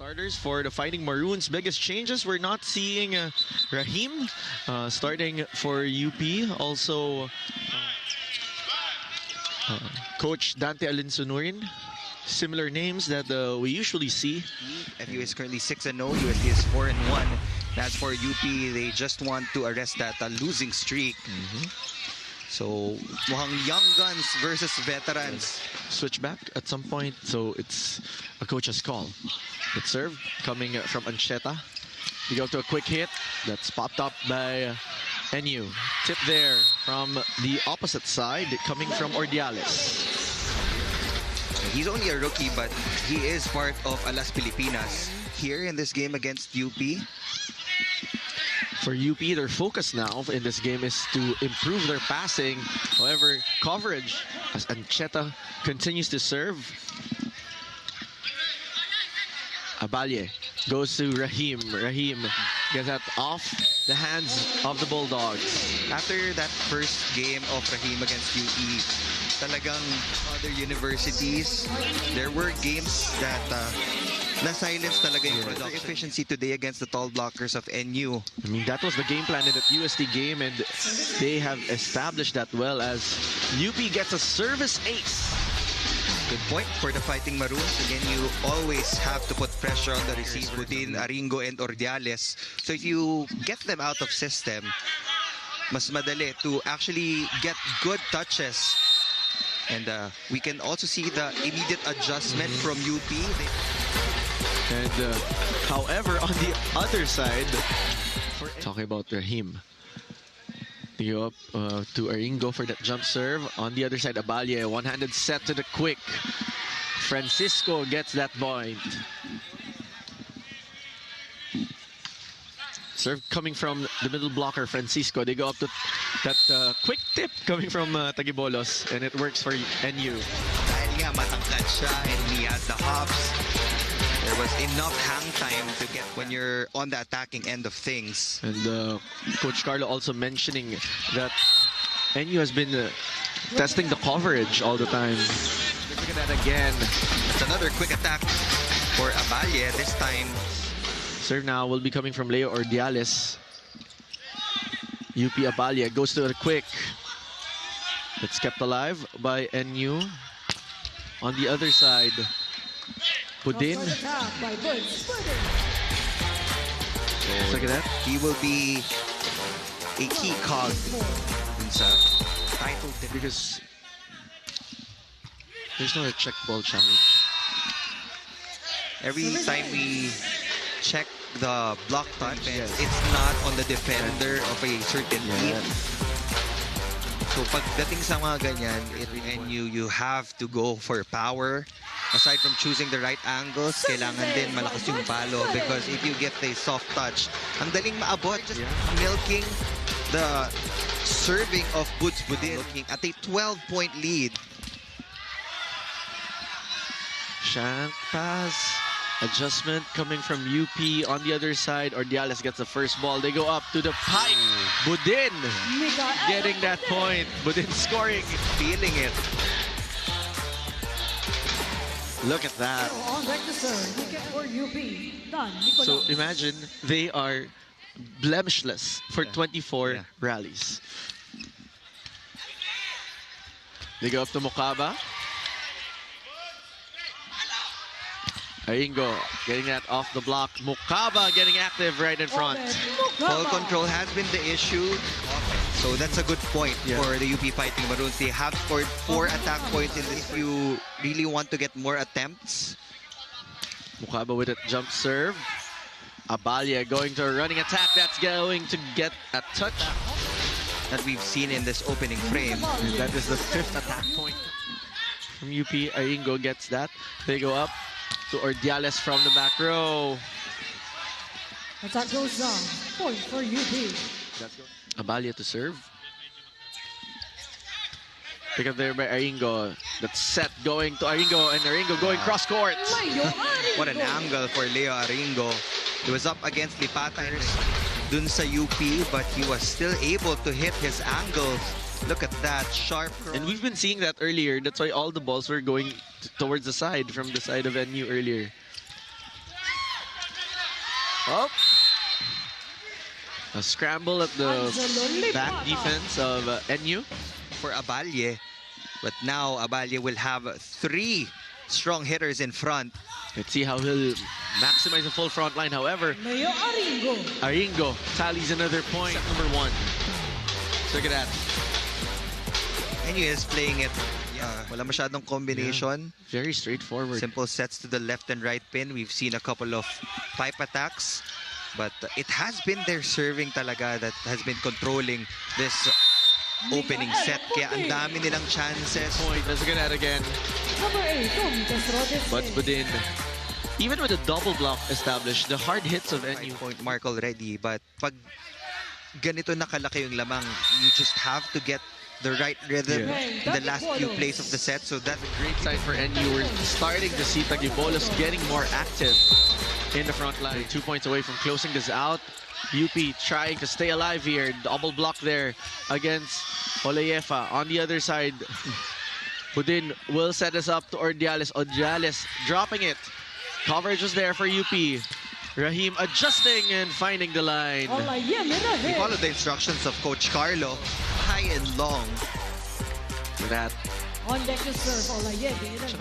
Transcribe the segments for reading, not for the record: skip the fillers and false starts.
Starters for the Fighting Maroons. Biggest changes, we're not seeing Rahim starting for UP. Also, Coach Dante Alinsunurin. Similar names that we usually see. FU is currently 6-0. USD is 4-1. As for UP, they just want to arrest that losing streak. So, mukhang young guns versus veterans. Switch back at some point, so it's a coach's call. Good serve coming from Ancheta. We go to a quick hit that's popped up by NU. Tip there from the opposite side, coming from Ordiales. He's only a rookie, but he is part of Alas Pilipinas here in this game against UP. For UP, their focus now in this game is to improve their passing. However, coverage as Ancheta continues to serve. Abalye goes to Rahim. Rahim gets that off the hands of the Bulldogs. After that first game of Rahim against UP, talagang other universities, there were games that na-silence talaga yung production efficiency today against the tall blockers of NU. I mean, that was the game plan in that USD game, and they have established that well as UP gets a service ace. Good point for the Fighting Maroons. Again, you always have to put pressure on the receiver, Budin, Aringo, and Ordiales. So if you get them out of system, mas madali to actually get good touches. And we can also see the immediate adjustment from UP. And however, on the other side, talking about Rahim, they go up to Aringo for that jump serve. On the other side, Abalye, one-handed set to the quick. Francisco gets that point. Serve coming from the middle blocker, Francisco. They go up to that quick tip coming from Tagibolos, and it works for NU. Dahil nga matangkad siya and he has the hops, there was enough hang time to get when you're on the attacking end of things. And Coach Carlo also mentioning that NU has been testing the coverage all the time. Look at that again. That's another quick attack for Abalye. This time, serve now will be coming from Leo Ordiales. UP Abalye goes to the quick. It's kept alive by NU. On the other side, Budin. Look at that. He will be a key cog in sa title because there's no check ball challenge. Every time we check the block touch, it's not on the defender of a certain team. So pagdating sa mga ganyan, you have to go for power. Aside from choosing the right angles, kailangan din malakas yung palo because if you get a soft touch, ang daling maabot. Just milking the serving of Buds Budin. Looking at a 12-point lead. Shank pass. Adjustment coming from UP. On the other side, Ordiales gets the first ball. They go up to the pipe. Budin getting that point. Budin scoring. Feeling it. Look at that. So imagine they are blemishless for 24 rallies. They go up to Mukaba. Aringo getting that off the block. Mukaba getting active right in front. Ball control has been the issue. So that's a good point for the UP Fighting Maroons. They have scored 4 attack points in this. If you really want to get more attempts. Mukaba with a jump serve. Abalye going to a running attack. That's going to get a touch that we've seen in this opening frame. And that is the 5th attack point from UP. Aringo gets that. They go up to Ordiales from the back row. Attack goes down. Point for UP. Abalye to serve. Pick up there by Aringo. That's set going to Aringo, and Aringo going cross court. What an angle for Leo Aringo. He was up against Lipata dun sa UP, but he was still able to hit his angles. Look at that sharp. And we've been seeing that earlier. That's why all the balls were going towards the side, from the side of NU earlier. Oh. A scramble at the back defense of NU. For Abalye. But now Abalye will have 3 strong hitters in front. Let's see how he'll maximize the full front line. However, Aringo tallies another point. Set number 1. Look at that. NU is playing it. Wala masyadong combination. Yeah. Very straightforward. Simple sets to the left and right pin. We've seen a couple of pipe attacks. But it has been their serving talaga that has been controlling this opening set. Kaya ang dami nilang chances. Point. Let's look at that again. But Budin, even with a double block established, the hard hits of NU. Point mark already. But pag ganito nakalaki yung lamang, you just have to get the right rhythm in the last few plays of the set. So that's a great sign for NU. We're starting to see Tagibolos getting more active in the front line. 2 points away from closing this out. UP trying to stay alive here. Double block there against Oleyefa. On the other side, Budin will set us up to Ordiales. Ordiales dropping it. Coverage was there for UP. Rahim adjusting and finding the line. We follow the instructions of Coach Carlo. High and long. That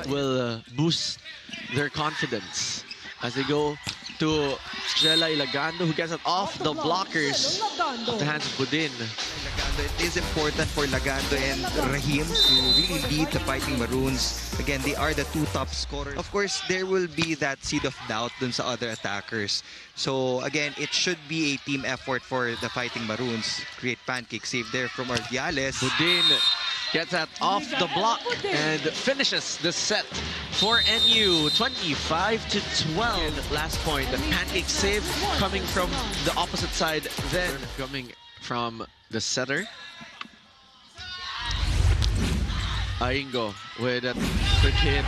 will boost their confidence as they go to Jelay Lagando, who gets it off the blockers of the hands of Budin. It is important for Lagando and Rahim to really lead the Fighting Maroons. Again, they are the 2 top scorers. Of course, there will be that seed of doubt dun sa other attackers. So again, it should be a team effort for the Fighting Maroons. Create pancake save there from Ordiales. Budin gets that off the block and finishes the set for NU, 25-12. And last point, the pancake save coming from the opposite side, then coming from the setter. Aingo with a quick hit.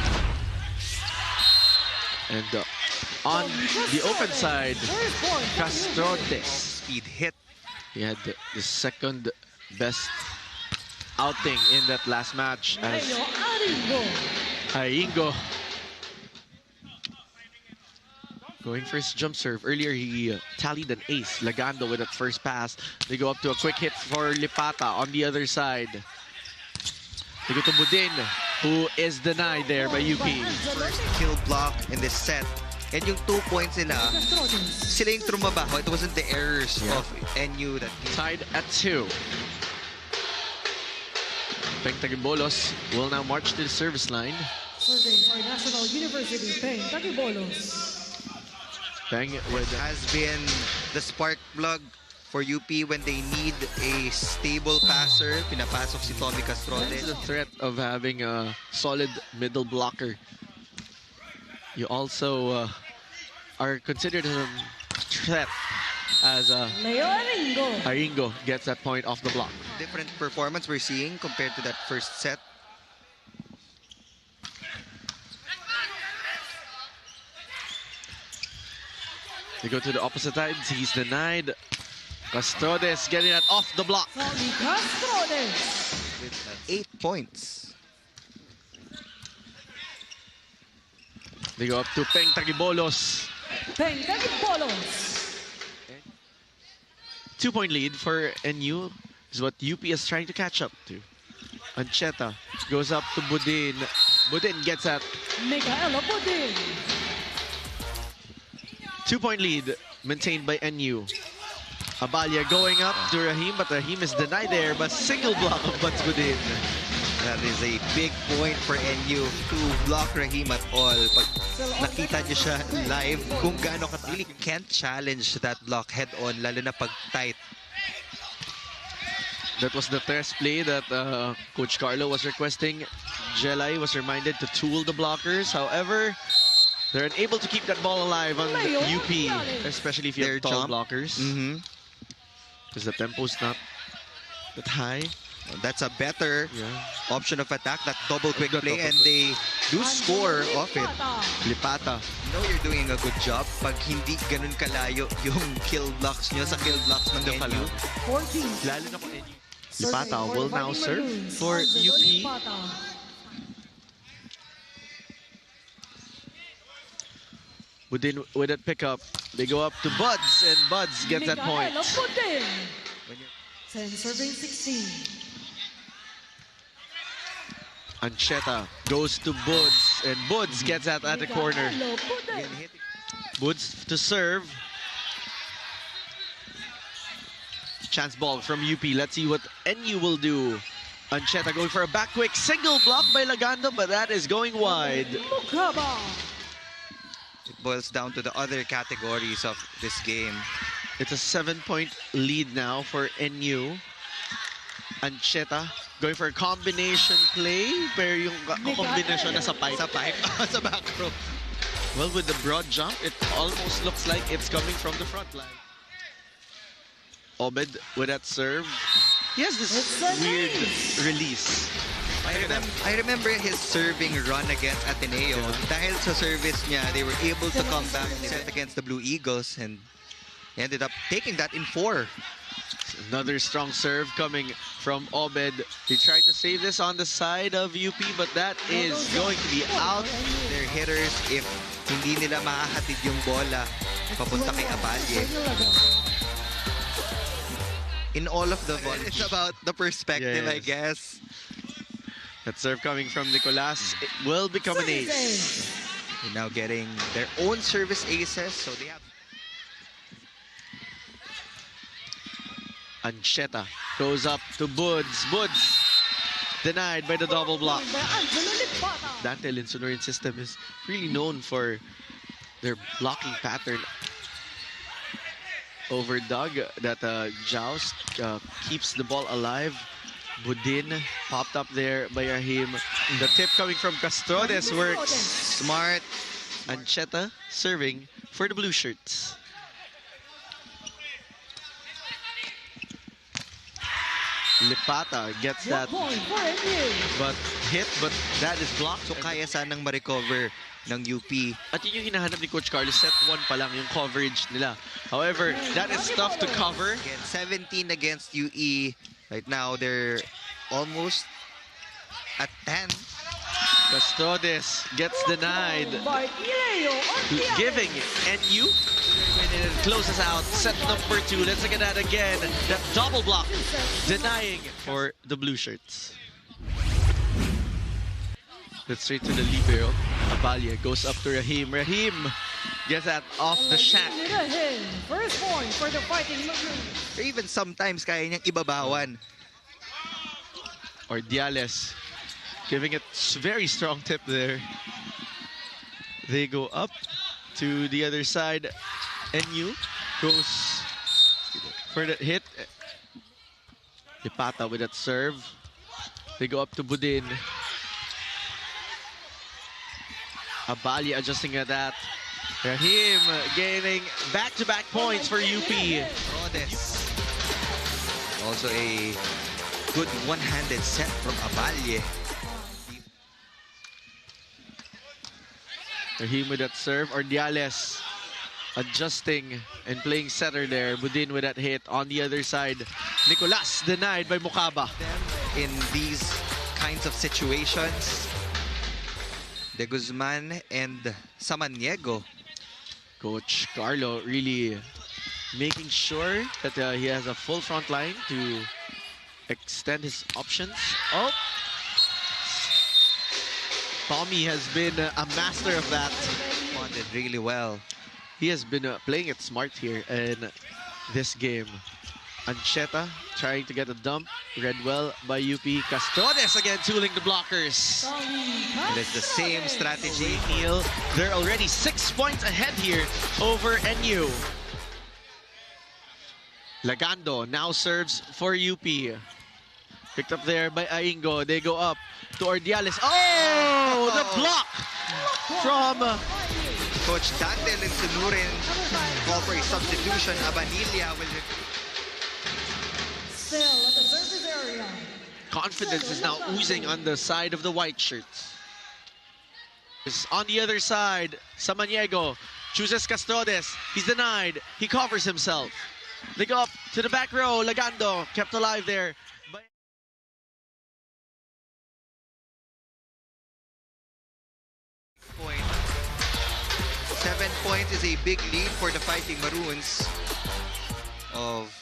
And on the open side, Castrotes. Speed hit. He had the second best outing in that last match as Aingo going for his jump serve. Earlier he tallied an ace. Lagando with that first pass. They go up to a quick hit for Lipata on the other side. They go to Budin, who is denied there by UP. First kill block in this set. And yung 2 points nila, sila yung trumabaho. It wasn't the errors of NU that tied at 2. Peng Tagibolos will now march to the service line. Serving for National University, Peng Tagibolos. Peng has been the spark plug for UP when they need a stable passer. Pinapasok si Tommy Castrotes. The threat of having a solid middle blocker. You also are considered a threat as Aringo gets that point off the block. Different performance we're seeing compared to that first set. They go to the opposite side. He's denied. Castrodes getting that off the block. With 8 points. They go up to Peng Tagibolos. Peng Tagibolos. 2-point lead for NU is what UP is trying to catch up to. Ancheta goes up to Budin. Budin gets that. Micaela Budin. 2-point lead maintained by NU. Abalya going up to Rahim, but Rahim is denied there, but single block of Budin. That is a big point for NU to block Rahim at all. Pag nakita niyo siya live, kung gaano ka really can't challenge that block head-on, lalo na pag tight. That was the test play that Coach Carlo was requesting. Jelay was reminded to tool the blockers. However, they're unable to keep that ball alive on UP, especially if you have tall blockers. Because the tempo's not that high. That's a better option of attack, that double quick play, and they do score off it. Lipata. You know you're doing a good job pag hindi ganun kalayo yung kill blocks nyo sa kill blocks ng NU. 14. Lalo na kung NU. Lipata will now serve for UP. Within with that pickup, they go up to Buds, and Buds gets that point. Pudding. 10 serving 16. Ancheta goes to Buds, and Buds gets that at the corner. Pudding. Buds to serve. Chance ball from UP. Let's see what NU will do. Ancheta going for a back quick single block by Lagando, but that is going wide. Mukaba. It boils down to the other categories of this game. It's a 7-point lead now for NU. Ancheta going for a combination play, pero yung combination na sa pipe. Sa pipe, sa back row. Well, with the broad jump, it almost looks like it's coming from the front line. Obed with that serve. He has this weird release. I remember his serving run against Ateneo. Dahil sa service niya, they were able to come back and set against the Blue Eagles, and he ended up taking that in 4. Another strong serve coming from Obed. He tried to save this on the side of UP, but that is going to be out. Their hitters, if hindi nila mahahatid yung bola papunta kay Abalye. In all of the volleys, it's about the perspective, I guess. That serve coming from Nicolas, it will become an ace. They're now getting their own service aces, so they have... Ancheta goes up to Buds. Buds denied by the double block. Dante Linsonorin system is really known for their blocking pattern over Doug. That joust keeps the ball alive. Budin popped up there by Rahim. The tip coming from Castrodes works. Smart. Ancheta serving for the blue shirts. Lipata gets that, but that is blocked. So kaya sanang ma-recover ng UP. At yun yung hinahanap ni Coach Carlos. Set 1 pa lang yung coverage nila. However, that is tough to cover. Again, 17 against UE. Right now, they're almost at 10. Castrodes gets denied, giving NU. And it closes out set number 2. Let's look at that again. That double block denying for the blue shirts. Let's straight to the libero. Abalye goes up to Rahim. Rahim gets that off the shack. First point for the Fighting Maroons. Or even sometimes kaya niyang ibabawan. Or Diales giving it very strong tip there. They go up to the other side. NU goes for that hit. Lipata with that serve. They go up to Budin. Abalye adjusting at that. Rahim gaining back-to-back points for UP. Rodes. Also a good one-handed set from Abalye. Rahim with that serve. Or Diales adjusting and playing setter there. Budin with that hit on the other side. Nicolas denied by Mukaba. In these kinds of situations, De Guzman and Samaniego. Coach Carlo really making sure that he has a full front line to extend his options. Oh! Tommy has been a master of that. Responded really well. He has been playing it smart here in this game. Ancheta trying to get a dump. Read well by UP. Castrodes again tooling the blockers. And it's the same strategy. Neil, they're already 6 points ahead here over NU. Lagando now serves for UP. Picked up there by Aingo. They go up to Ordiales. Oh, the block from Coach Dante Linsonorin call for a substitution. Abanilla will... Still at the service area. Confidence is now oozing on the side of the white shirts. On the other side, Samaniego chooses Castrodes. He's denied. He covers himself. They go up to the back row. Lagando kept alive there. Point. 7 7 points is a big lead for the Fighting Maroons of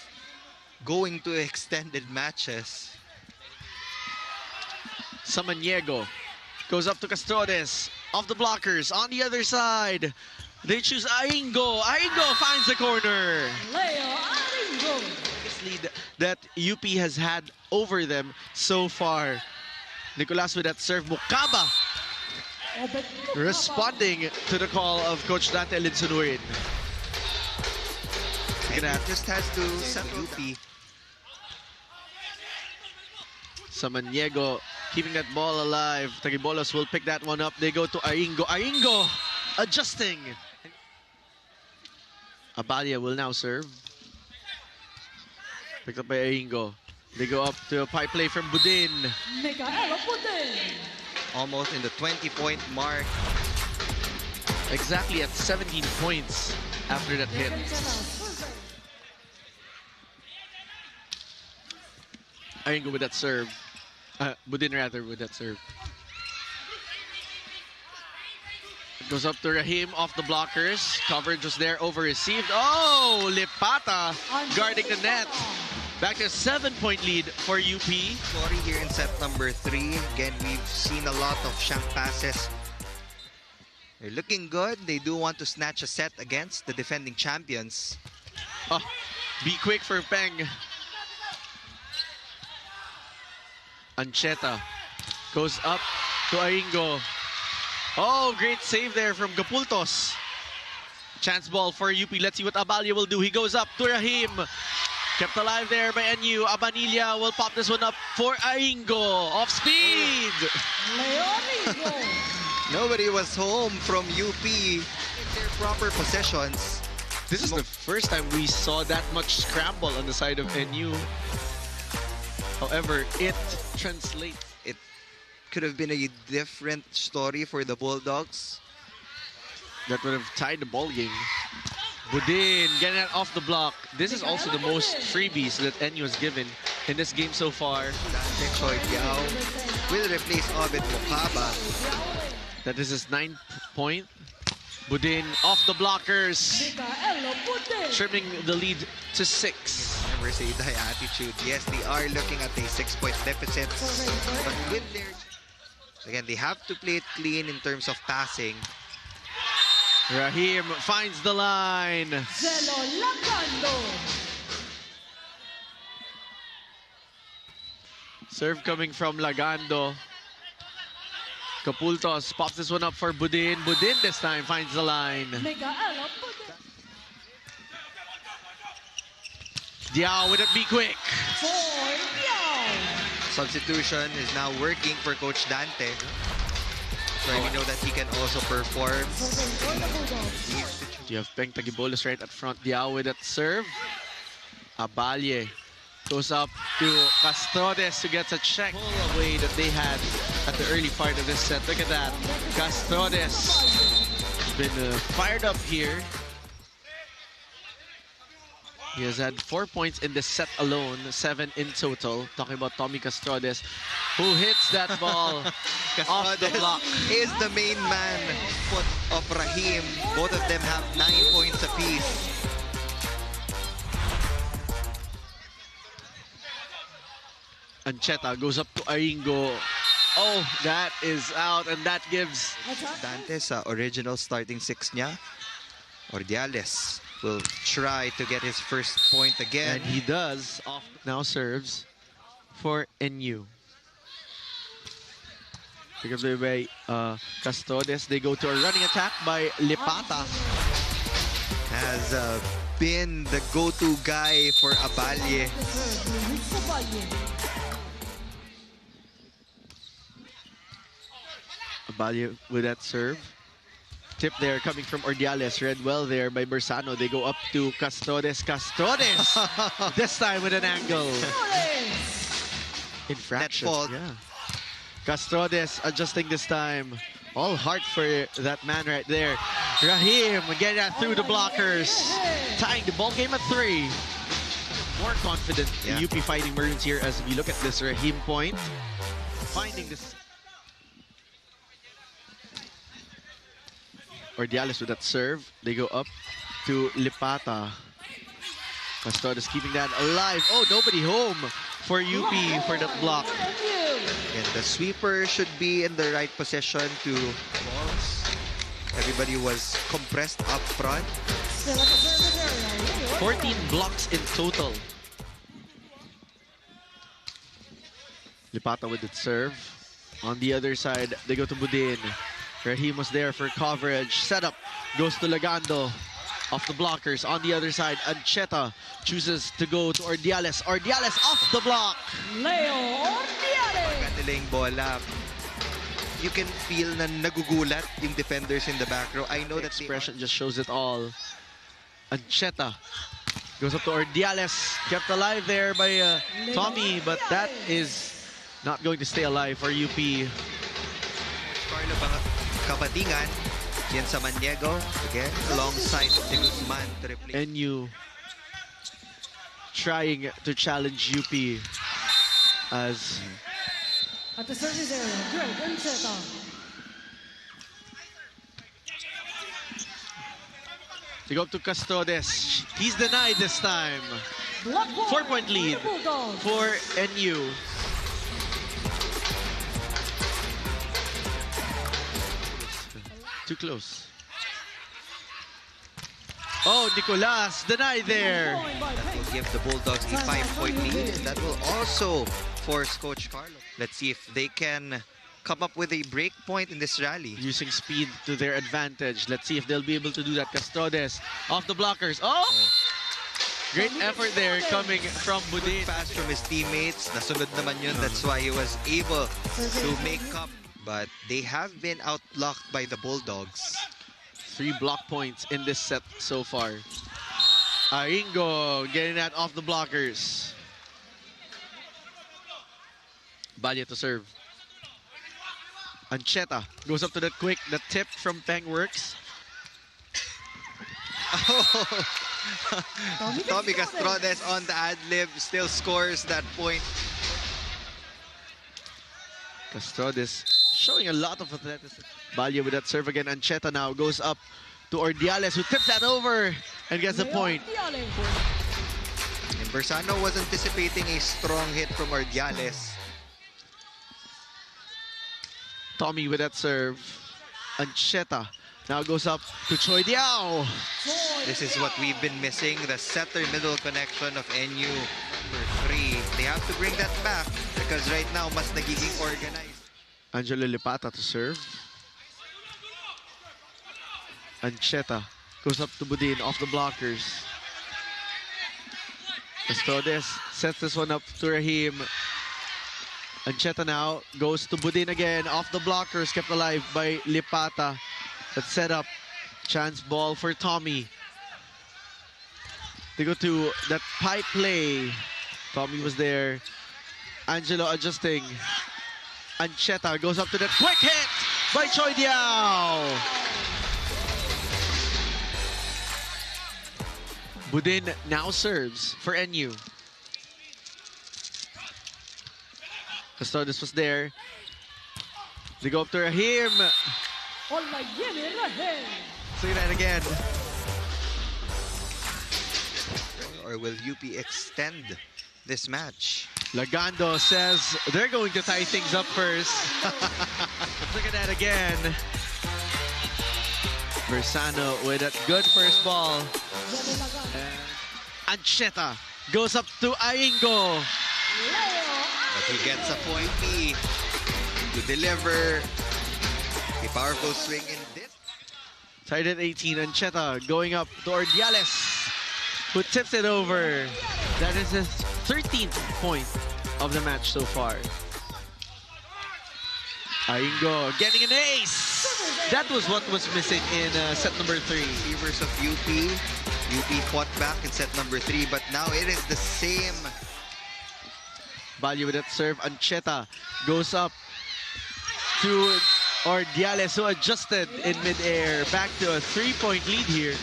going to extended matches. Samaniego goes up to Castrodes. Off the blockers. On the other side, they choose Aingo. Aingo finds the corner. Leo Aingo. Biggest lead that UP has had over them so far. Nicolas with that serve. Mukaba responding to the call of Coach Dante Linsunuin. And it just has to settle UP. Samaniego keeping that ball alive. Tagibolos will pick that one up. They go to Aingo. Aingo adjusting. Abalia will now serve. Picked up by Aingo. They go up to a pipe play from Budin. Mikaela Budin. Almost in the 20-point mark. Exactly at 17 points after that hit. Aingo with that serve. Budin rather with that serve. It goes up to Rahim off the blockers. Coverage was there, over-received. Oh, Lipata guarding the net. Back to a 7-point lead for UP. Sorry here in set number 3. Again, we've seen a lot of shank passes. They're looking good. They do want to snatch a set against the defending champions. Oh, be quick for Peng. Ancheta goes up to Aingo. Oh, great save there from Gapultos. Chance ball for UP. Let's see what Abalia will do. He goes up to Rahim. Kept alive there by NU. Abanilla will pop this one up for Aingo. Off speed. Nobody was home from UP. Their proper possessions. This is the first time we saw that much scramble on the side of NU. However, it translates. It could have been a different story for the Bulldogs. That would have tied the ball game. Budin getting it off the block. This is also the most freebies that NU has given in this game so far. Dante Choi Diao will replace Obed Mukaba. That is his 9th point. Budin off the blockers. Trimming the lead to 6. Never say die attitude. Yes, they are looking at a 6-point deficit. But with their... Again, they have to play it clean in terms of passing. Rahim finds the line. Serve coming from Lagando. Capultos pops this one up for Budin. Budin this time finds the line. Diao with it, be quick. Substitution is now working for Coach Dante. So we know that he can also perform. You have Peng Tagibolos right at front. Diao with that serve. Abalie goes up to Castrodes, who gets a check away that they had at the early part of this set. Look at that. Castrodes has been fired up here. He has had 4 points in this set alone, 7 in total. Talking about Tommy Castrodes, who hits that ball off the block. Is the main man of Rahim. Both of them have 9 points apiece. Ancheta goes up to Aingo. Oh, that is out, and that gives Dante's original starting 6 niya. Ordiales will try to get his first point again. And he does. Now serves for NU. Because by Castrodes, they go to a running attack by Lipata. Has been the go-to guy for Abalie. Abalie with that serve. Tip there coming from Ordiales. Read well there by Bersano. They go up to Castrodes. Castrodes! This time with an angle. Infraction. Net fault. Yeah. Castrodes adjusting this time. All heart for that man right there. Rahim getting that through the blockers. Tying the ball game at 3. More confident in UP Fighting Maroons here as we look at this Rahim point. Finding this. Ordiales with that serve. They go up to Lipata. Custodes keeping that alive. Oh, nobody home for UP for that block. And the sweeper should be in the right position to balls. Everybody was compressed up front. Still at the service area. 14 blocks in total. Lipata with the serve. On the other side, they go to Budin. Rahim was there for coverage. Setup goes to Lagando. Off the blockers. On the other side, Ancheta chooses to go to Ordiales. Ordiales off the block. Leo Ordiales. Maganda yung bola. You can feel na nagugulat yung defenders in the back row. I know that Expression just shows it all. Ancheta goes up to Ordiales. Kept alive there by Tommy, but that is not going to stay alive for UP. Carlo Kabatingan, yan sa Maniego, again, alongside de Guzman to replace. NU trying to challenge UP as At the service area, Greg Ancheta. they go up to Custodes. He's denied this time. Block 4-point lead NU Bulldogs. for NU. Too close. Oh, Nicolas denied there. That will give the Bulldogs a 5-point lead. And that will also force Coach Carlo. Let's see if they can come up with a break point in this rally. Using speed to their advantage. Let's see if they'll be able to do that. Custodes off the blockers. Oh! Great effort there coming from Budin. Fast from his teammates. Nasunod naman yun. That's why he was able to make up. But they have been outblocked by the Bulldogs. 3 block points in this set so far. Aingo getting that off the blockers. Balya to serve. Ancheta goes up to that quick. The tip from Peng works. Tommy Castrodes on the ad-lib still scores that point. Custodes showing a lot of athleticism. Balya with that serve again. Ancheta now goes up to Ordiales, who tips that over and gets the point. And Bersano was anticipating a strong hit from Ordiales. Tommy with that serve. Ancheta now goes up to Choi Diao. This is what we've been missing, the center-middle connection of NU. Number 3. They have to bring that back because right now, mas nagiging organized. Angelo Lipata to serve. Ancheta goes up to Budin off the blockers. Custodes sets this one up to Rahim. Ancheta now goes to Budin again off the blockers, kept alive by Lipata. That set up. Chance ball for Tommy. They go to that pipe play. Tommy was there. Angelo adjusting. Ancheta goes up to that quick hit by Choi Diao. Budin now serves for NU. Custodes was there. They go up to Rahim. Say that again. Or will UP extend this match? Lagando says they're going to tie things up first. Look at that again. Bersano with a good first ball. And Ancheta goes up to Aingo. But he gets a point B to deliver a powerful swing in this. Tied at 18. Ancheta going up to Ordiales, who tips it over. That is his 13th point of the match so far. Aingo getting an ace. That was what was missing in set number 3. Receivers of UP. UP fought back in set number 3, but now it is the same. Balya with that serve. Ancheta goes up to Ordiales, who adjusted in midair. Back to a 3-point lead here.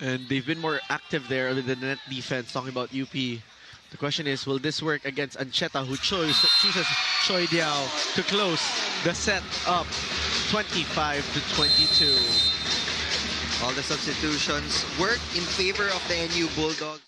And they've been more active there with the net defense, talking about UP. The question is, will this work against Ancheta, who chooses Choi Diao to close the set up 25-22. All the substitutions work in favor of the NU Bulldogs.